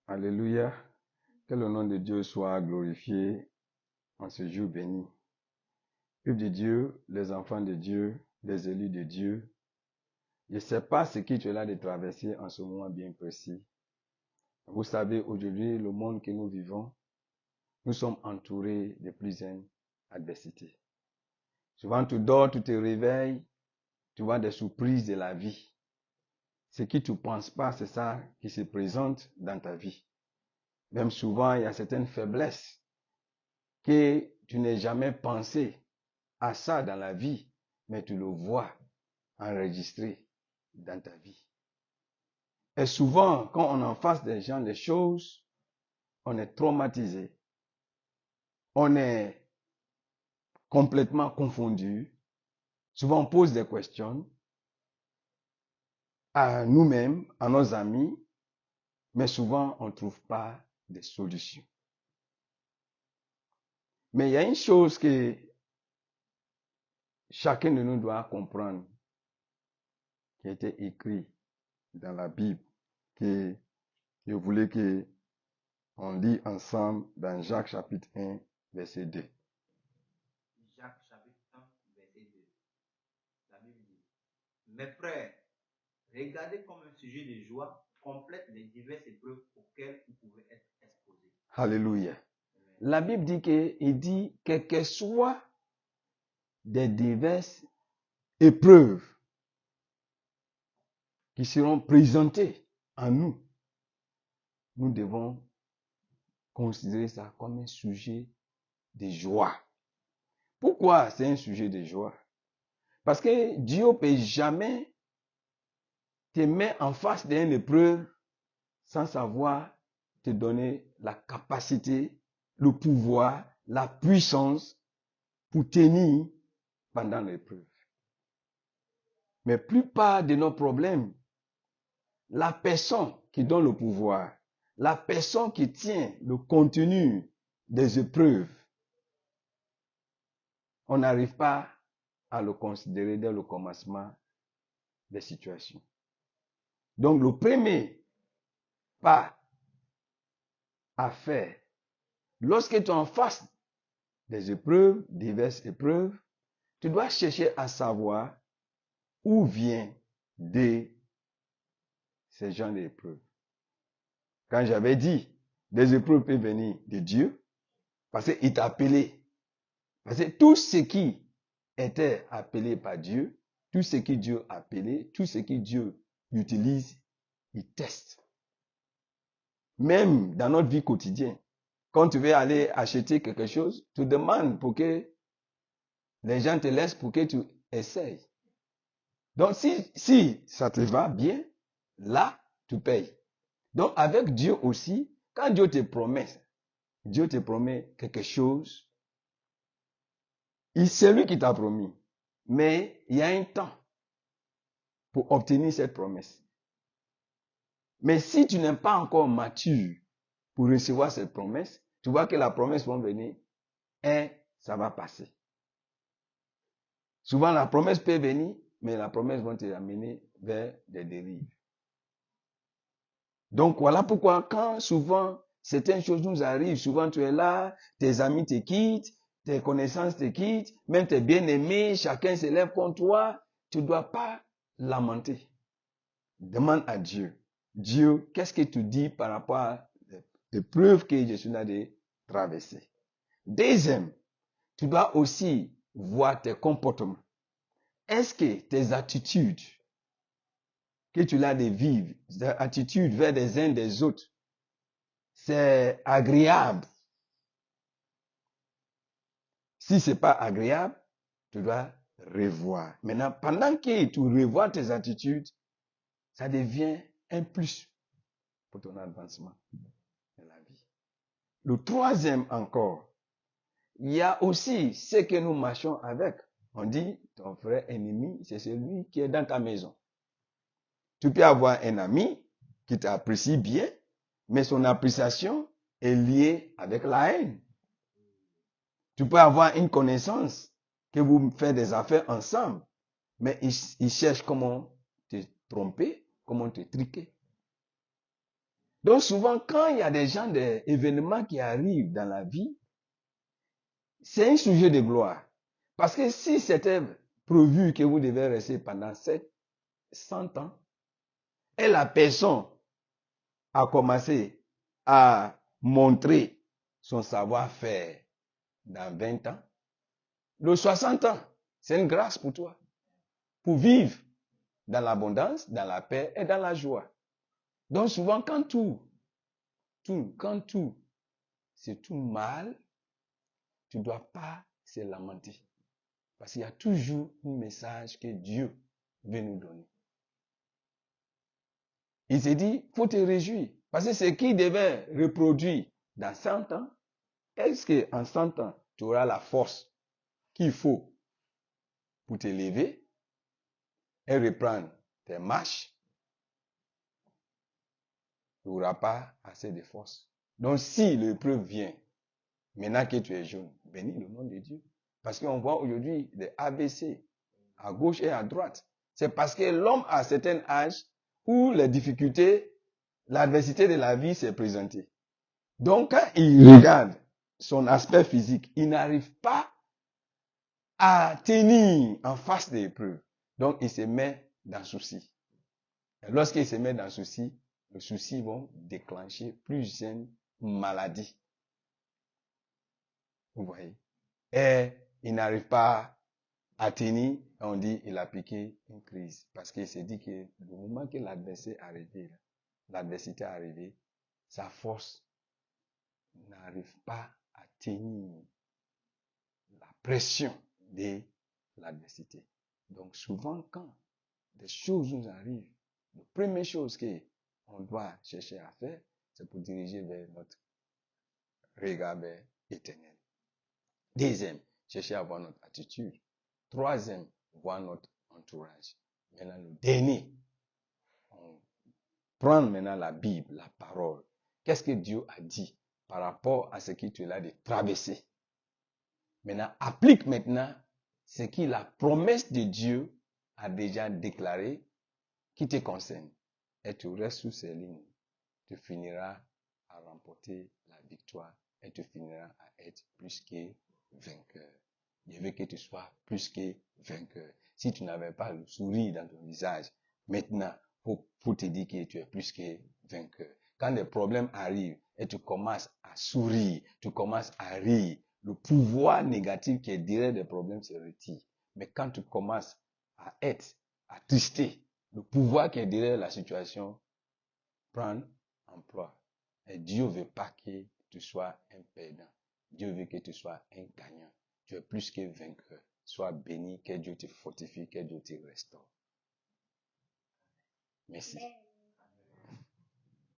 Alléluia. Que le nom de Dieu soit glorifié en ce jour béni. Peuple de Dieu, les enfants de Dieu, les élus de Dieu, je ne sais pas ce que tu es là de traverser en ce moment bien précis. Vous savez, aujourd'hui, le monde que nous vivons, nous sommes entourés de plusieurs adversités. Souvent, tu dors, tu te réveilles, tu vois des surprises de la vie. Ce que tu ne penses pas, c'est ça qui se présente dans ta vie. Même souvent, il y a certaines faiblesses que tu n'as jamais pensé à ça dans la vie, mais tu le vois enregistré dans ta vie. Et souvent, quand on en face des gens, des choses, on est traumatisé. On est complètement confondu. Souvent, on pose des questions à nous-mêmes, à nos amis, mais souvent, on ne trouve pas de solutions. Mais il y a une chose que chacun de nous doit comprendre, qui a été écrit dans la Bible, que je voulais que on lit ensemble dans Jacques chapitre 1, verset 2. Jacques chapitre 1, verset 2. La Bible dit, mes frères, regardez comme un sujet de joie complète les diverses épreuves auxquelles vous pouvez être exposés. Alléluia. Amen. La Bible dit quelles que soient des diverses épreuves qui seront présentées à nous, nous devons considérer ça comme un sujet de joie. Pourquoi c'est un sujet de joie? Parce que Dieu ne peut jamais te mettre en face d'une épreuve sans savoir te donner la capacité, le pouvoir, la puissance pour tenir pendant l'épreuve. Mais plupart de nos problèmes, la personne qui donne le pouvoir, la personne qui tient le contenu des épreuves, on n'arrive pas à le considérer dès le commencement des situations. Donc le premier pas à faire, lorsque tu es en face des épreuves, diverses épreuves, tu dois chercher à savoir où vient de ces genres d'épreuves. Quand j'avais dit, des épreuves peuvent venir de Dieu, parce qu'il t'a appelé. Parce que tout ce qui était appelé par Dieu, tout ce que Dieu a appelé, tout ce que Dieu utilise, il teste. Même dans notre vie quotidienne, quand tu veux aller acheter quelque chose, tu demandes pour que les gens te laissent pour que tu essayes. Donc si ça te va bien, là, tu payes. Donc avec Dieu aussi, quand Dieu te promet quelque chose, c'est lui qui t'a promis. Mais il y a un temps pour obtenir cette promesse. Mais si tu n'es pas encore mature pour recevoir cette promesse, tu vois que la promesse va venir et ça va passer. Souvent la promesse peut venir, mais la promesse va te amener vers des dérives. Donc voilà pourquoi quand souvent certaines choses nous arrivent, souvent tu es là, tes amis te quittent, tes connaissances te quittent, même tes bien-aimés, chacun se lève contre toi, tu ne dois pas lamenter. Demande à Dieu. Dieu, qu'est-ce que tu dis par rapport à l'épreuve que je suis là de traverser? Deuxième, tu dois aussi voir tes comportements. Est-ce que tes attitudes que tu as de vivre, tes attitudes vers les uns des autres, c'est agréable? Si c'est pas agréable, tu dois revoir. Maintenant, pendant que tu revois tes attitudes, ça devient un plus pour ton avancement de la vie. Le troisième encore, il y a aussi ce que nous marchons avec. On dit, ton frère ennemi, c'est celui qui est dans ta maison. Tu peux avoir un ami qui t'apprécie bien, mais son appréciation est liée avec la haine. Tu peux avoir une connaissance que vous faites des affaires ensemble, mais il cherche comment te tromper, comment te triquer. Donc souvent, quand il y a des événements qui arrivent dans la vie, c'est un sujet de gloire. Parce que si c'était prévu que vous devez rester pendant 100 ans, et la personne a commencé à montrer son savoir-faire dans 20 ans, le 60 ans, c'est une grâce pour toi, pour vivre dans l'abondance, dans la paix et dans la joie. Donc souvent, quand c'est tout mal, tu ne dois pas se lamenter. Parce qu'il y a toujours un message que Dieu veut nous donner. Il s'est dit, faut te réjouir. Parce que ce qui devait reproduire dans 100 ans, est-ce qu'en 100 ans, tu auras la force qu'il faut pour te lever et reprendre tes marches? Tu n'auras pas assez de force. Donc si l'épreuve vient, maintenant que tu es jeune, bénis le nom de Dieu. Parce qu'on voit aujourd'hui des ABC à gauche et à droite. C'est parce que l'homme à un certain âge où les difficultés, l'adversité de la vie s'est présentée. Donc quand il regarde son aspect physique, il n'arrive pas à tenir en face des épreuves. Donc il se met dans le souci. Et lorsqu'il se met dans le souci va déclencher plusieurs maladies. Vous voyez. Et il n'arrive pas à tenir, on dit il a piqué une crise. Parce qu'il s'est dit que le moment que l'adversité est arrivée, sa force n'arrive pas à tenir la pression de l'adversité. Donc souvent quand des choses nous arrivent, la première chose qu'on doit chercher à faire, c'est pour diriger vers notre regard vers éternel. Deuxième, chercher à voir notre attitude. Troisième, voir notre entourage. Maintenant, le dernier, on prend maintenant la Bible, la parole. Qu'est-ce que Dieu a dit par rapport à ce qui tu as de traverser? Maintenant, applique maintenant ce que la promesse de Dieu a déjà déclaré qui te concerne. Et tu restes sous ces lignes. Tu finiras à remporter la victoire et tu finiras à être plus que vainqueur. Je veux que tu sois plus que vainqueur. Si tu n'avais pas le sourire dans ton visage, maintenant, faut te dire que tu es plus que vainqueur. Quand des problèmes arrivent et tu commences à sourire, tu commences à rire, le pouvoir négatif qui est derrière des problèmes se retire. Mais quand tu commences à être attristé, le pouvoir qui est derrière la situation prend emploi. Et Dieu veut pas que tu sois un perdant. Dieu veut que tu sois un gagnant. Tu es plus que vainqueur. Sois béni, que Dieu te fortifie, que Dieu te restaure. Merci.